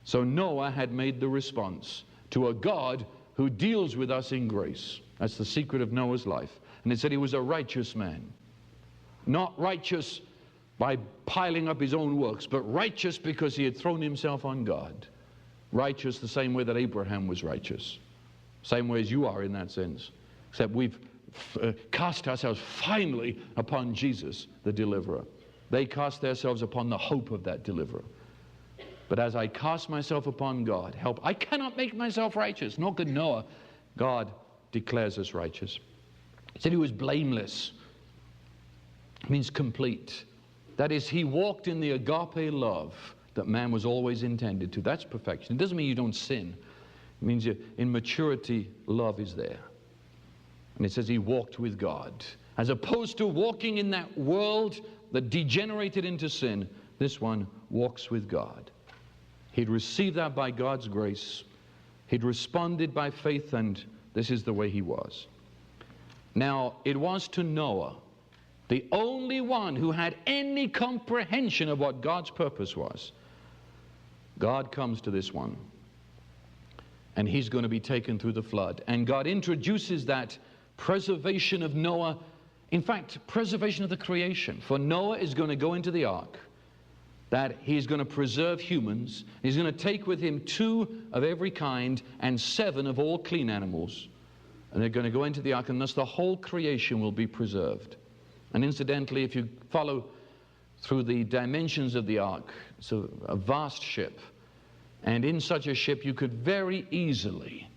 So Noah had made the response to a God who deals with us in grace. That's the secret of Noah's life. And it said he was a righteous man. Not righteous by piling up his own works, but righteous because he had thrown himself on God. Righteous the same way that Abraham was righteous. Same way as you are in that sense. Except we've cast ourselves finally upon Jesus, the deliverer. They cast themselves upon the hope of that deliverer. But as I cast myself upon God, help, I cannot make myself righteous, nor could Noah. God declares us righteous. He said he was blameless. It means complete. That is, he walked in the agape love that man was always intended to. That's perfection. It doesn't mean you don't sin. It means in maturity, love is there. And it says he walked with God. As opposed to walking in that world that degenerated into sin, this one walks with God. He'd received that by God's grace. He'd responded by faith, and this is the way he was. Now, it was to Noah, the only one who had any comprehension of what God's purpose was. God comes to this one, and he's going to be taken through the flood. And God introduces that preservation of Noah, in fact, preservation of the creation. For Noah is going to go into the ark, that he's going to preserve humans. He's going to take with him 2 of every kind and 7 of all clean animals. And they're going to go into the ark, and thus the whole creation will be preserved. And incidentally, if you follow through the dimensions of the ark, it's a vast ship. And in such a ship, you could very easily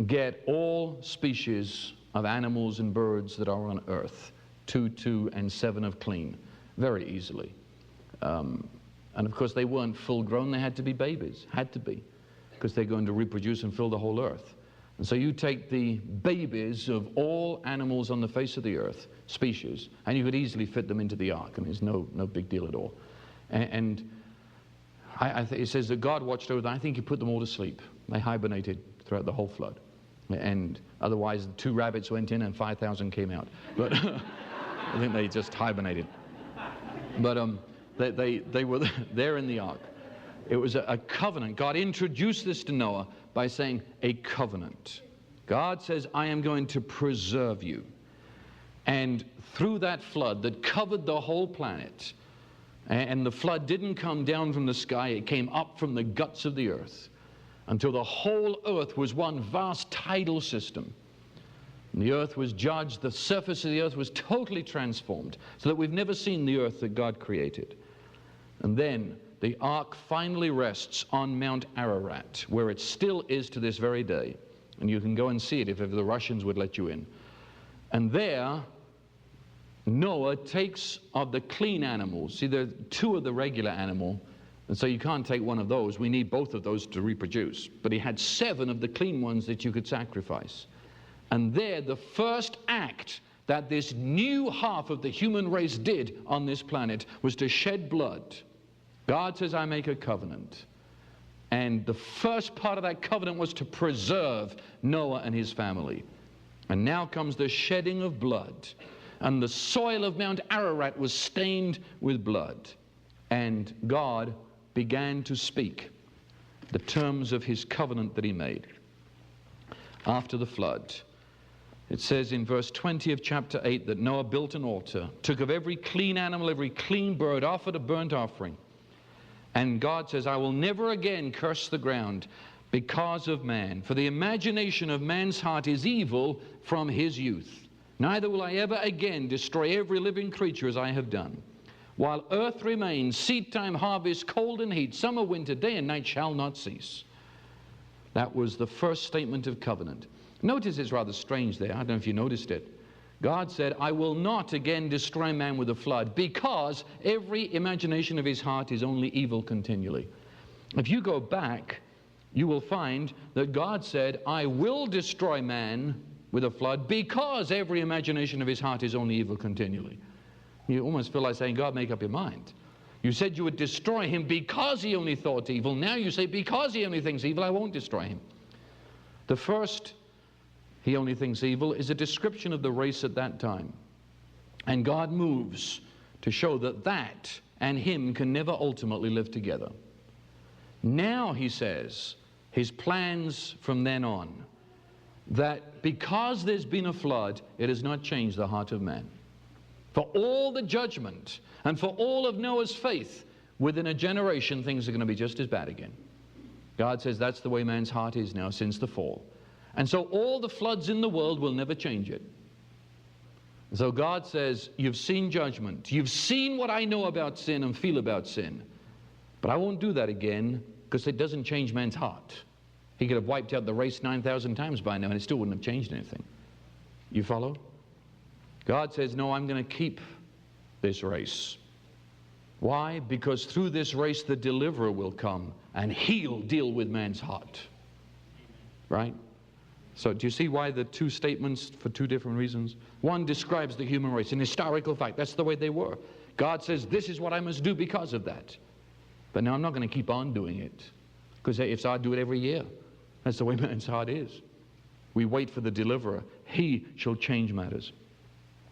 get all species of animals and birds that are on earth. 2, and 7 of clean. Very easily. And of course, they weren't full grown. They had to be babies. Had to be. Because they're going to reproduce and fill the whole earth. And so you take the babies of all animals on the face of the earth, species, and you could easily fit them into the ark. I mean, it's no big deal at all. And it says that God watched over them. I think he put them all to sleep. They hibernated throughout the whole flood. And otherwise, 2 rabbits went in and 5,000 came out. But I think they just hibernated. But they were there in the ark. It was a covenant. God introduced this to Noah by saying a covenant. God says, I am going to preserve you. And through that flood that covered the whole planet, and the flood didn't come down from the sky, it came up from the guts of the earth, until the whole earth was one vast tidal system. And the earth was judged, the surface of the earth was totally transformed, so that we've never seen the earth that God created. And then the ark finally rests on Mount Ararat, where it still is to this very day. And you can go and see it if the Russians would let you in. And there, Noah takes of the clean animals. See, there are 2 of the regular animal, and so you can't take one of those. We need both of those to reproduce. But he had 7 of the clean ones that you could sacrifice. And there, the first act that this new half of the human race did on this planet was to shed blood. God says, I make a covenant. And the first part of that covenant was to preserve Noah and his family. And now comes the shedding of blood. And the soil of Mount Ararat was stained with blood. And God began to speak the terms of his covenant that he made after the flood. It says in verse 20 of chapter 8 that Noah built an altar, took of every clean animal, every clean bird, offered a burnt offering. And God says, I will never again curse the ground because of man, for the imagination of man's heart is evil from his youth. Neither will I ever again destroy every living creature as I have done. While earth remains, seed time, harvest, cold and heat, summer, winter, day and night shall not cease. That was the first statement of covenant. Notice it's rather strange there. I don't know if you noticed it. God said, I will not again destroy man with a flood, because every imagination of his heart is only evil continually. If you go back, you will find that God said, I will destroy man with a flood because every imagination of his heart is only evil continually. You almost feel like saying, God, make up your mind. You said you would destroy him because he only thought evil. Now you say, because he only thinks evil, I won't destroy him. The first, he only thinks evil, is a description of the race at that time. And God moves to show that that and him can never ultimately live together. Now, he says, his plans from then on, that because there's been a flood, it has not changed the heart of man. For all the judgment and for all of Noah's faith, within a generation, things are going to be just as bad again. God says that's the way man's heart is now since the fall. And so all the floods in the world will never change it. So God says, you've seen judgment. You've seen what I know about sin and feel about sin. But I won't do that again because it doesn't change man's heart. He could have wiped out the race 9,000 times by now and it still wouldn't have changed anything. You follow? God says, no, I'm going to keep this race. Why? Because through this race the deliverer will come and he'll deal with man's heart. Right? So do you see why the two statements for two different reasons? One describes the human race, an historical fact. That's the way they were. God says, this is what I must do because of that. But now I'm not going to keep on doing it. Because if I do it every year, that's the way man's heart is. We wait for the deliverer. He shall change matters.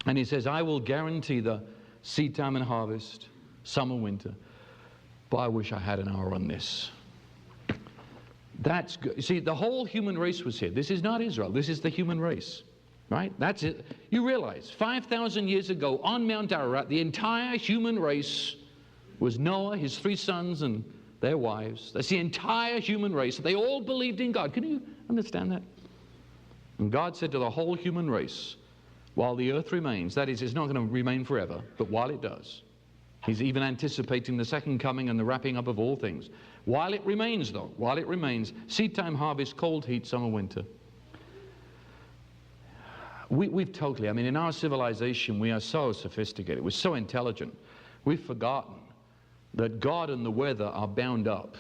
And he says, I will guarantee the seed time and harvest, summer, winter. But I wish I had an hour on this. That's good. You see, the whole human race was here. This is not Israel. This is the human race. Right? That's it. You realize, 5,000 years ago on Mount Ararat, the entire human race was Noah, his 3 sons, and their wives. That's the entire human race. They all believed in God. Can you understand that? And God said to the whole human race, while the earth remains, that is, it's not going to remain forever, but while it does, he's even anticipating the second coming and the wrapping up of all things. While it remains, though, while it remains, seed time, harvest, cold, heat, summer, winter. We've totally, I mean, in our civilization, we are so sophisticated, we're so intelligent, we've forgotten that God and the weather are bound up.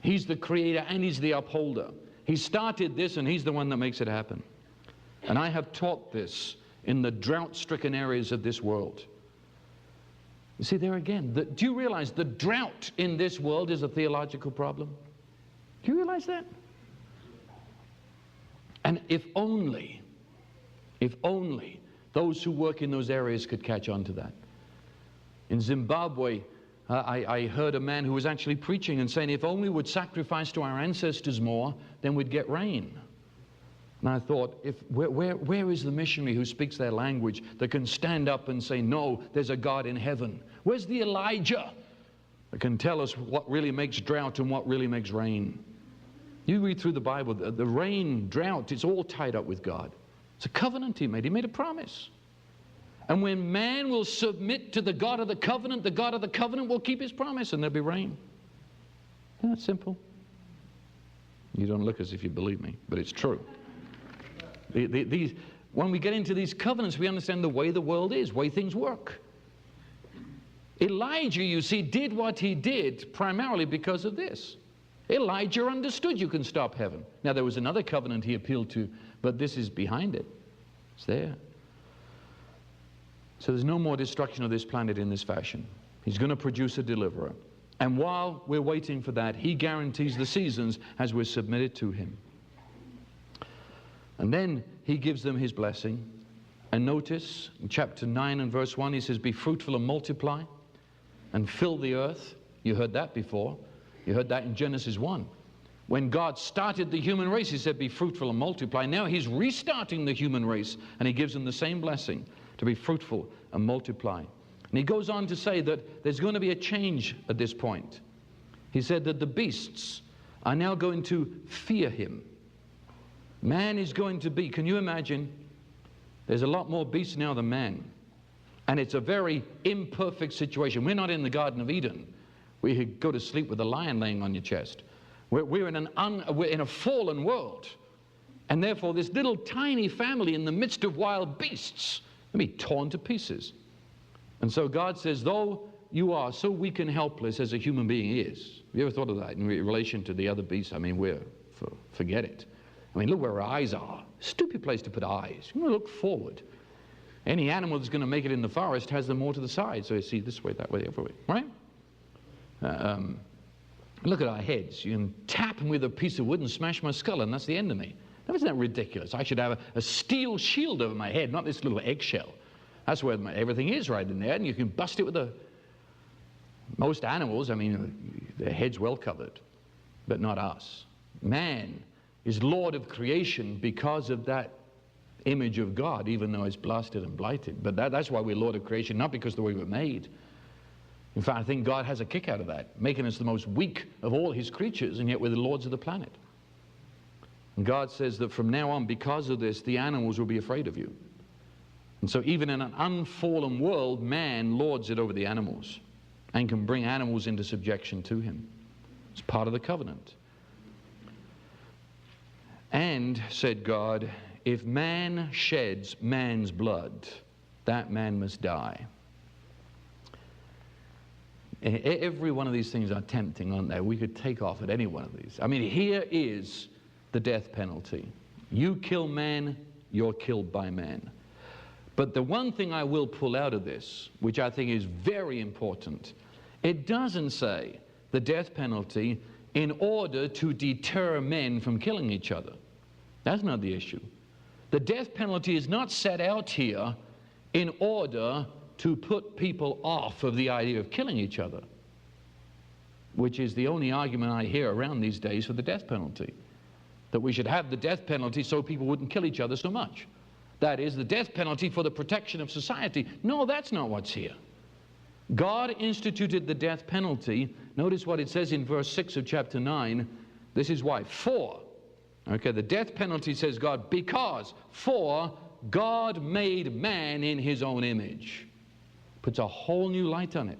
He's the creator and he's the upholder. He started this and he's the one that makes it happen. And I have taught this in the drought-stricken areas of this world. You see, there again, do you realize the drought in this world is a theological problem? Do you realize that? And if only those who work in those areas could catch on to that. In Zimbabwe, I heard a man who was actually preaching and saying, if only we would sacrifice to our ancestors more, then we'd get rain. And I thought, where is the missionary who speaks their language that can stand up and say, no, there's a God in heaven? Where's the Elijah that can tell us what really makes drought and what really makes rain? You read through the Bible, the rain, drought, it's all tied up with God. It's a covenant he made. He made a promise. And when man will submit to the God of the covenant will keep his promise and there'll be rain. Isn't that simple? You don't look as if you believe me, but it's true. When we get into these covenants, we understand the way the world is, the way things work. Elijah, you see, did what he did primarily because of this. Elijah understood you can stop heaven. Now, there was another covenant he appealed to, but this is behind it. It's there. So there's no more destruction of this planet in this fashion. He's going to produce a deliverer. And while we're waiting for that, he guarantees the seasons as we're submitted to him. And then he gives them his blessing. And notice in chapter 9 and verse 1, he says, be fruitful and multiply and fill the earth. You heard that before. You heard that in Genesis 1. When God started the human race, he said, be fruitful and multiply. Now he's restarting the human race, and he gives them the same blessing, to be fruitful and multiply. And he goes on to say that there's going to be a change at this point. He said that the beasts are now going to fear him. Man is going to be, can you imagine? There's a lot more beasts now than man. And it's a very imperfect situation. We're not in the Garden of Eden. We go to sleep with a lion laying on your chest. We're in a fallen world. And therefore, this little tiny family in the midst of wild beasts will be torn to pieces. And so God says, though you are so weak and helpless as a human being is. Have you ever thought of that in relation to the other beasts? I mean, forget it. I mean, look where our eyes are. Stupid place to put eyes. You want to look forward. Any animal that's going to make it in the forest has them more to the side. So you see this way, that way, every way. Right? Look at our heads. You can tap them with a piece of wood and smash my skull, and that's the end of me. Now, isn't that ridiculous? I should have a steel shield over my head, not this little eggshell. That's where everything is right in there, and you can bust it with most animals, I mean, their head's well covered. but not us. Man is Lord of creation because of that image of God, even though it's blasted and blighted. But that's why we're Lord of creation, not because of the way we were made. In fact, I think God has a kick out of that, making us the most weak of all his creatures, and yet we're the lords of the planet. And God says that from now on, because of this, the animals will be afraid of you. And so even in an unfallen world, man lords it over the animals and can bring animals into subjection to him. It's part of the covenant. And, said God, if man sheds man's blood, that man must die. Every one of these things are tempting, aren't they? We could take off at any one of these. I mean, here is the death penalty. You kill man, you're killed by man. But the one thing I will pull out of this, which I think is very important, it doesn't say the death penalty in order to deter men from killing each other. That's not the issue. The death penalty is not set out here in order to put people off of the idea of killing each other, which is the only argument I hear around these days for the death penalty, that we should have the death penalty so people wouldn't kill each other so much. That is, the death penalty for the protection of society. No, that's not what's here. God instituted the death penalty. Notice what it says in verse 6 of chapter 9. This is why. For, okay, the death penalty, says God, because, for God made man in his own image. Puts a whole new light on it.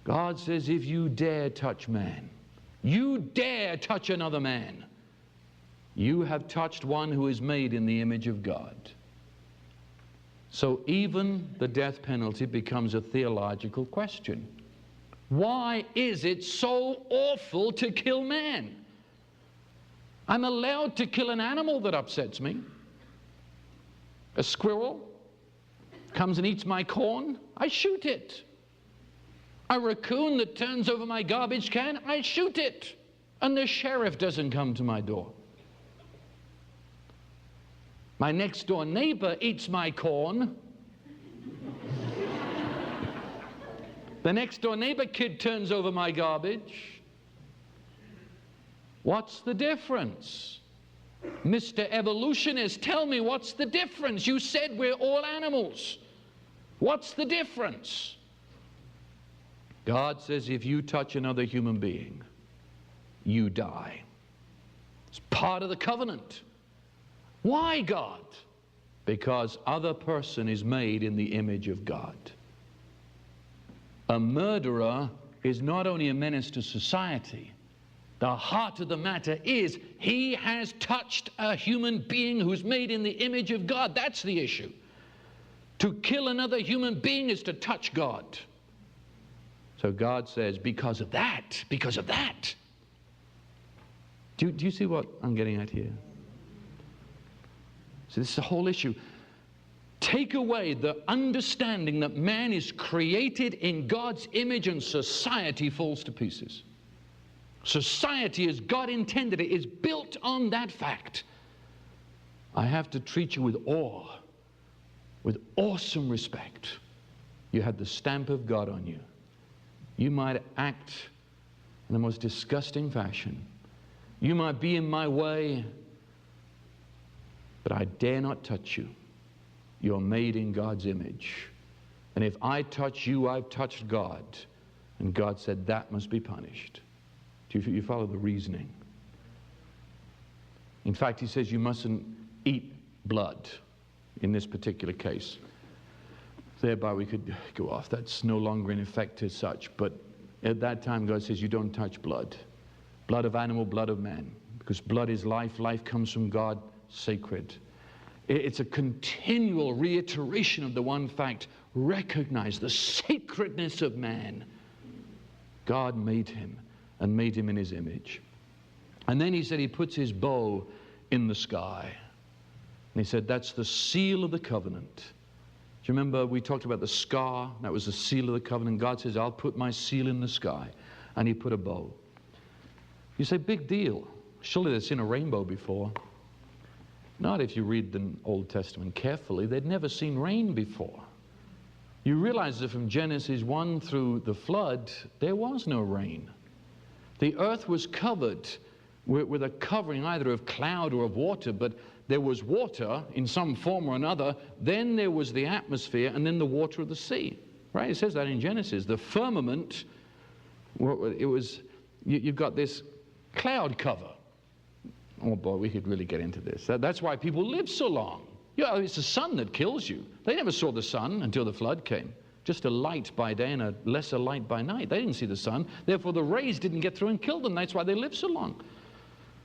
God says, if you dare touch man, you dare touch another man, you have touched one who is made in the image of God. So even the death penalty becomes a theological question. Why is it so awful to kill man? I'm allowed to kill an animal that upsets me. A squirrel comes and eats my corn, I shoot it. A raccoon that turns over my garbage can, I shoot it. And the sheriff doesn't come to my door. My next door neighbor eats my corn. The next door neighbor kid turns over my garbage. What's the difference? Mr. Evolutionist, tell me what's the difference? You said we're all animals. What's the difference? God says if you touch another human being, you die. It's part of the covenant. Why, God? Because other person is made in the image of God. A murderer is not only a menace to society. The heart of the matter is he has touched a human being who's made in the image of God. That's the issue. To kill another human being is to touch God. So God says, because of that. Do you see what I'm getting at here? So this is the whole issue. Take away the understanding that man is created in God's image and society falls to pieces. Society, as God intended it, is built on that fact. I have to treat you with awe, with awesome respect. You had the stamp of God on you. You might act in the most disgusting fashion. You might be in my way, but I dare not touch you. You're made in God's image. And if I touch you, I've touched God. And God said that must be punished. Do you follow the reasoning? In fact, he says you mustn't eat blood in this particular case. Thereby we could go off. That's no longer in effect as such. But at that time, God says you don't touch blood. Blood of animal, blood of man. Because blood is life. Life comes from God, sacred. It's a continual reiteration of the one fact. Recognize the sacredness of man. God made him and made him in his image. And then he said he puts his bow in the sky. And he said that's the seal of the covenant. Do you remember we talked about the scar? That was the seal of the covenant. God says, I'll put my seal in the sky. And he put a bow. You say, big deal. Surely they've seen a rainbow before. Not if you read the Old Testament carefully. They'd never seen rain before. You realize that from Genesis 1 through the flood, there was no rain. The earth was covered with a covering either of cloud or of water, but there was water in some form or another, then there was the atmosphere, and then the water of the sea. Right? It says that in Genesis. The firmament, you've got this cloud cover. Oh boy, we could really get into this. That's why people live so long. Yeah, it's the sun that kills you. They never saw the sun until the flood came. Just a light by day and a lesser light by night. They didn't see the sun. Therefore, the rays didn't get through and kill them. That's why they live so long.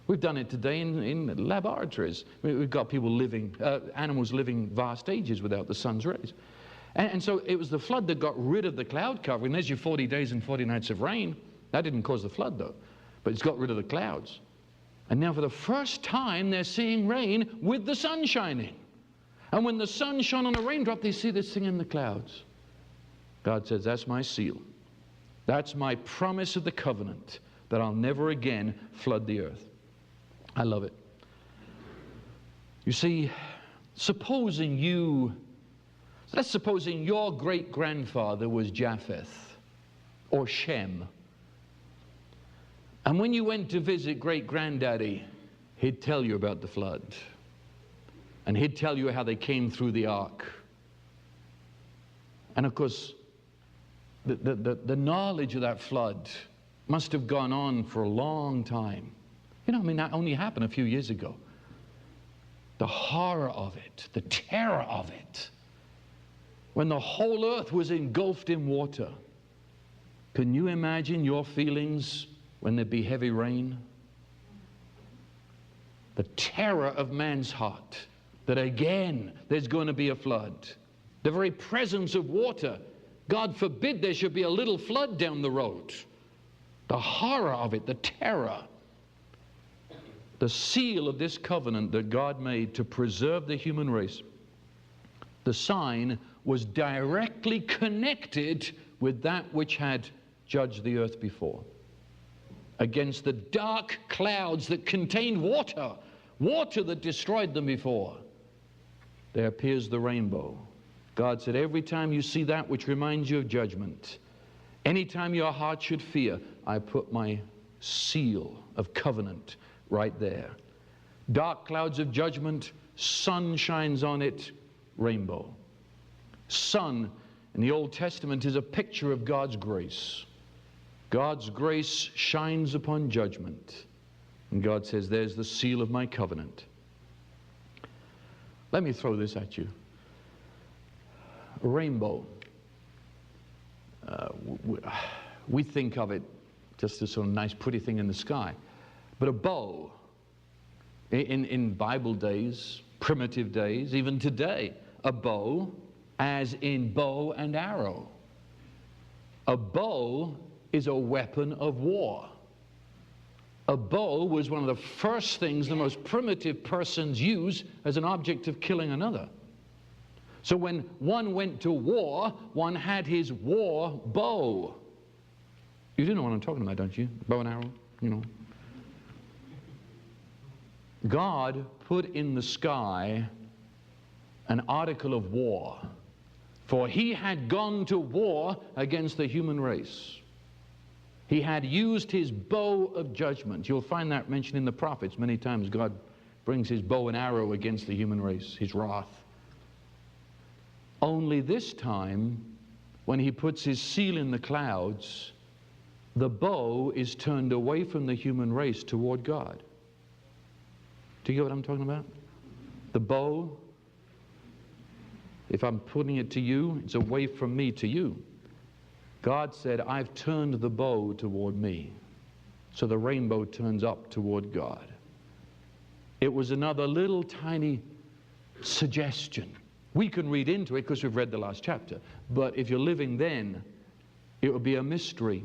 We've done it today in laboratories. We've got people living, animals living vast ages without the sun's rays. And so it was the flood that got rid of the cloud covering. There's your 40 days and 40 nights of rain. That didn't cause the flood, though. But it's got rid of the clouds. And now for the first time, they're seeing rain with the sun shining. And when the sun shone on a raindrop, they see this thing in the clouds. God says, that's my seal. That's my promise of the covenant, that I'll never again flood the earth. I love it. You see, supposing your great-grandfather was Japheth or Shem. And when you went to visit great-granddaddy, he'd tell you about the flood. And he'd tell you how they came through the ark. And of course, the knowledge of that flood must have gone on for a long time. You know, I mean, that only happened a few years ago. The horror of it, the terror of it, when the whole earth was engulfed in water. Can you imagine your feelings when there'd be heavy rain? The terror of man's heart, that again there's going to be a flood. The very presence of water. God forbid there should be a little flood down the road. The horror of it, the terror. The seal of this covenant that God made to preserve the human race. The sign was directly connected with that which had judged the earth before. Against the dark clouds that contained water, water that destroyed them before, there appears the rainbow. God said, every time you see that which reminds you of judgment, anytime your heart should fear, I put my seal of covenant right there. Dark clouds of judgment, sun shines on it, rainbow. Sun in the Old Testament is a picture of God's grace. God's grace shines upon judgment. And God says, there's the seal of my covenant. Let me throw this at you. A rainbow. We think of it just as sort of nice, pretty thing in the sky. But a bow, in Bible days, primitive days, even today, a bow, as in bow and arrow. A bow is a weapon of war. A bow was one of the first things the most primitive persons used as an object of killing another. So when one went to war, one had his war bow. You do know what I'm talking about, don't you? Bow and arrow, you know. God put in the sky an article of war, for he had gone to war against the human race. He had used his bow of judgment. You'll find that mentioned in the prophets many times. God brings his bow and arrow against the human race, his wrath. Only this time, when he puts his seal in the clouds, the bow is turned away from the human race toward God. Do you get what I'm talking about? The bow, if I'm putting it to you, it's away from me to you. God said, I've turned the bow toward me. So the rainbow turns up toward God. It was another little tiny suggestion. We can read into it because we've read the last chapter. But if you're living then, it would be a mystery.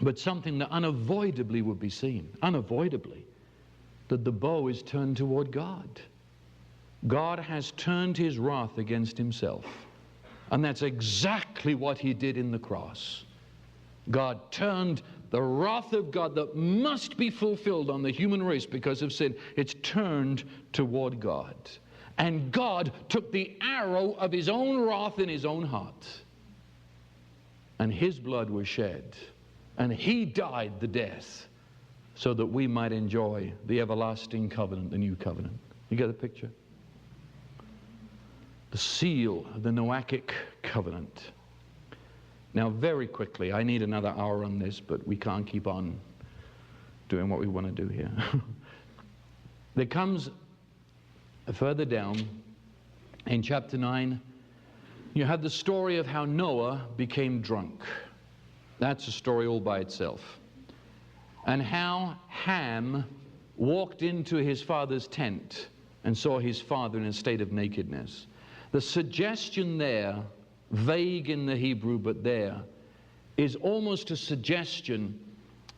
But something that unavoidably would be seen. Unavoidably. That the bow is turned toward God. God has turned his wrath against himself. And that's exactly what he did in the cross. God turned the wrath of God that must be fulfilled on the human race because of sin. It's turned toward God. And God took the arrow of his own wrath in his own heart. And his blood was shed. And he died the death so that we might enjoy the everlasting covenant, the new covenant. You get the picture? The seal of the Noahic covenant. Now, very quickly, I need another hour on this, but we can't keep on doing what we want to do here. There comes further down in chapter 9, you have the story of how Noah became drunk. That's a story all by itself. And how Ham walked into his father's tent and saw his father in a state of nakedness. The suggestion there, vague in the Hebrew, but there, is almost a suggestion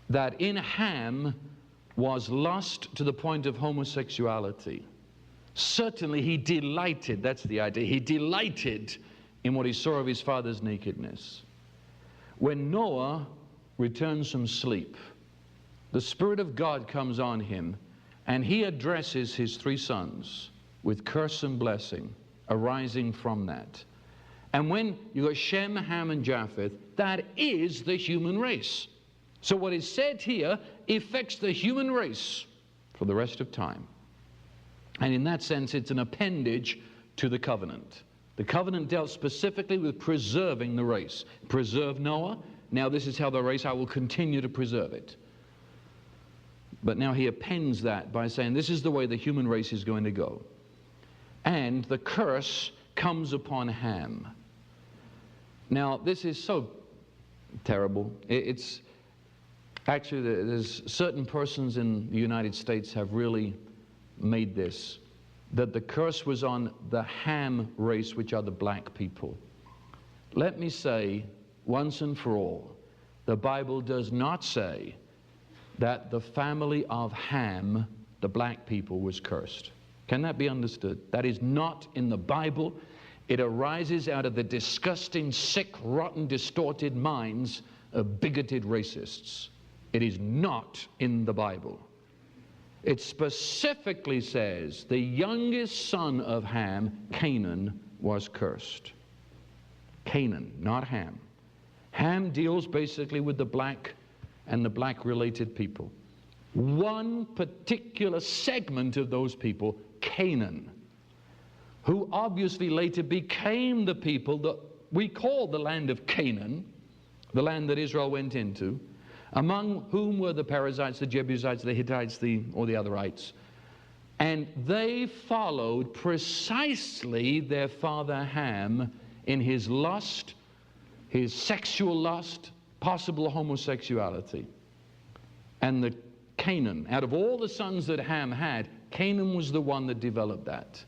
that in Ham was lust to the point of homosexuality. Certainly he delighted, that's the idea, he delighted in what he saw of his father's nakedness. When Noah returns from sleep, the Spirit of God comes on him, and he addresses his 3 sons with curse and blessing arising from that. And when you got Shem, Ham, and Japheth, that is the human race. So what is said here affects the human race for the rest of time. And in that sense, it's an appendage to the covenant. The covenant dealt specifically with preserving the race. Preserve Noah. Now this is how the race, I will continue to preserve it. But now he appends that by saying this is the way the human race is going to go. And the curse comes upon Ham. Now this is so terrible. It's actually, there's certain persons in the United States have really made this, that the curse was on the Ham race, which are the black people. Let me say once and for all, the Bible does not say that the family of Ham, the black people, was cursed. Can that be understood? That is not in the Bible. It arises out of the disgusting, sick, rotten, distorted minds of bigoted racists. It is not in the Bible. It specifically says the youngest son of Ham, Canaan, was cursed. Canaan, not Ham. Ham deals basically with the black and the black-related people. One particular segment of those people, Canaan, who obviously later became the people that we call the land of Canaan, the land that Israel went into, among whom were the Perizzites, the Jebusites, the Hittites, or the otherites. And they followed precisely their father Ham in his lust, his sexual lust, possible homosexuality. And the Canaan, out of all the sons that Ham had, Canaan was the one that developed that.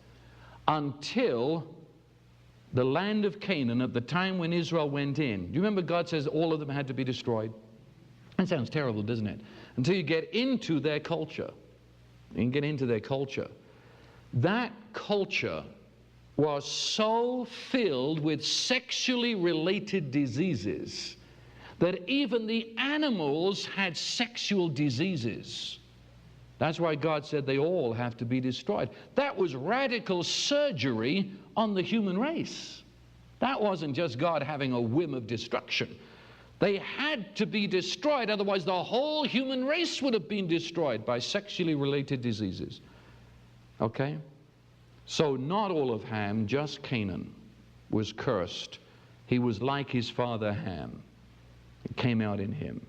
Until the land of Canaan, at the time when Israel went in, do you remember God says all of them had to be destroyed? That sounds terrible, doesn't it? Until you get into their culture. You can get into their culture. That culture was so filled with sexually related diseases that even the animals had sexual diseases. That's why God said they all have to be destroyed. That was radical surgery on the human race. That wasn't just God having a whim of destruction. They had to be destroyed, otherwise the whole human race would have been destroyed by sexually related diseases. Okay? So not all of Ham, just Canaan, was cursed. He was like his father Ham. It came out in him.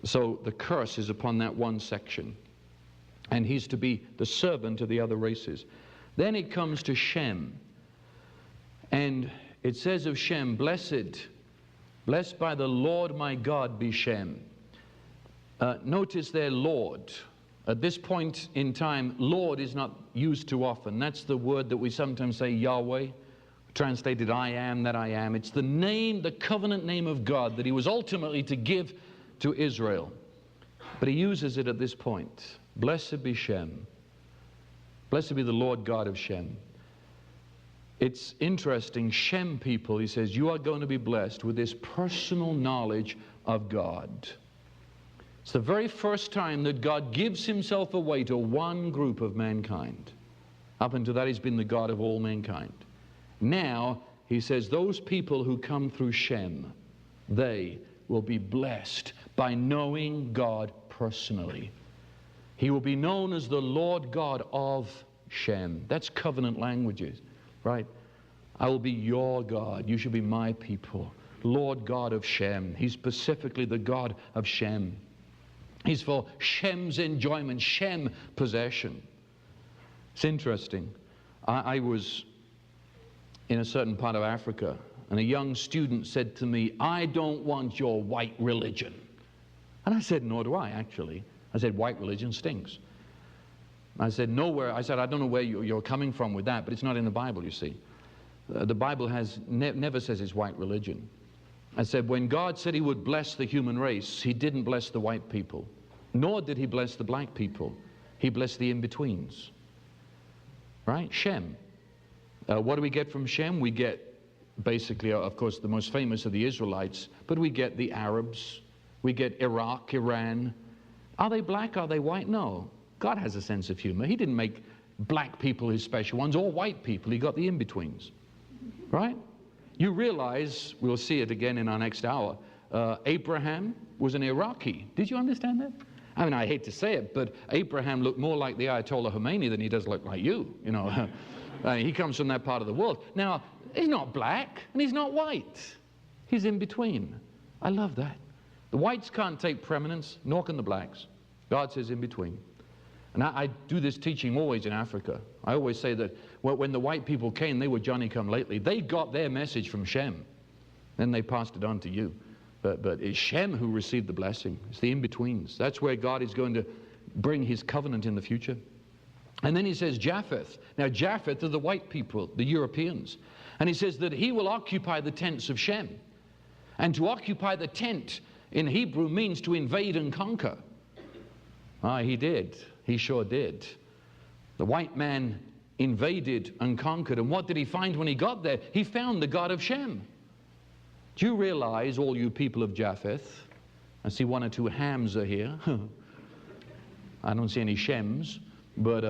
So the curse is upon that one section. And he's to be the servant of the other races. Then it comes to Shem. And it says of Shem, blessed by the Lord my God be Shem. Notice there, Lord. At this point in time, Lord is not used too often. That's the word that we sometimes say Yahweh, translated I am that I am. It's the name, the covenant name of God that he was ultimately to give to Israel. But he uses it at this point. Blessed be Shem. Blessed be the Lord God of Shem. It's interesting, Shem people, he says, you are going to be blessed with this personal knowledge of God. It's the very first time that God gives himself away to one group of mankind. Up until that, he's been the God of all mankind. Now, he says, those people who come through Shem, they will be blessed by knowing God personally. He will be known as the Lord God of Shem. That's covenant languages, right? I will be your God. You shall be my people. Lord God of Shem. He's specifically the God of Shem. He's for Shem's enjoyment, Shem possession. It's interesting. I was in a certain part of Africa, and a young student said to me, I don't want your white religion. And I said, nor do I, actually. I said, white religion stinks. I said, nowhere. I said, I don't know where you're coming from with that, but it's not in the Bible, you see. The Bible never says it's white religion. I said, when God said he would bless the human race, he didn't bless the white people, nor did he bless the black people. He blessed the in-betweens. Right? Shem. What do we get from Shem? We get basically, of course, the most famous of the Israelites, but we get the Arabs. We get Iraq, Iran. Are they black? Are they white? No. God has a sense of humor. He didn't make black people his special ones or white people. He got the in-betweens. Right? You realize, we'll see it again in our next hour, Abraham was an Iraqi. Did you understand that? I mean, I hate to say it, but Abraham looked more like the Ayatollah Khomeini than he does look like you, you know. He comes from that part of the world. Now, he's not black and he's not white. He's in between. I love that. The whites can't take preeminence, nor can the blacks. God says in between. And I do this teaching always in Africa. I always say that when the white people came, they were Johnny-come-lately. They got their message from Shem. Then they passed it on to you. But it's Shem who received the blessing. It's the in-betweens. That's where God is going to bring his covenant in the future. And then he says Japheth. Now Japheth are the white people, the Europeans. And he says that he will occupy the tents of Shem. And to occupy the tent in Hebrew means to invade and conquer. He did. He sure did. The white man invaded and conquered. And what did he find when he got there? He found the God of Shem. Do you realize, all you people of Japheth, I see one or two Hams are here. I don't see any Shems, but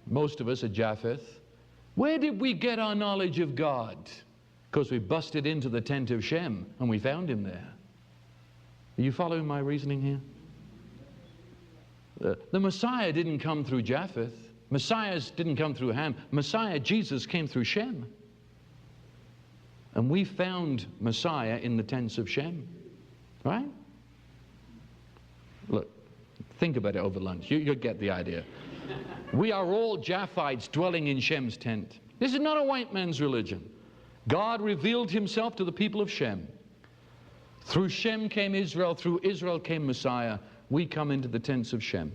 most of us are Japheth. Where did we get our knowledge of God? Because we busted into the tent of Shem and we found him there. Are you following my reasoning here? The Messiah didn't come through Japheth. Messiahs didn't come through Ham. Messiah, Jesus, came through Shem. And we found Messiah in the tents of Shem. Right? Look, think about it over lunch. You'll get the idea. We are all Japhites dwelling in Shem's tent. This is not a white man's religion. God revealed himself to the people of Shem. Through Shem came Israel. Through Israel came Messiah. We come into the tents of Shem.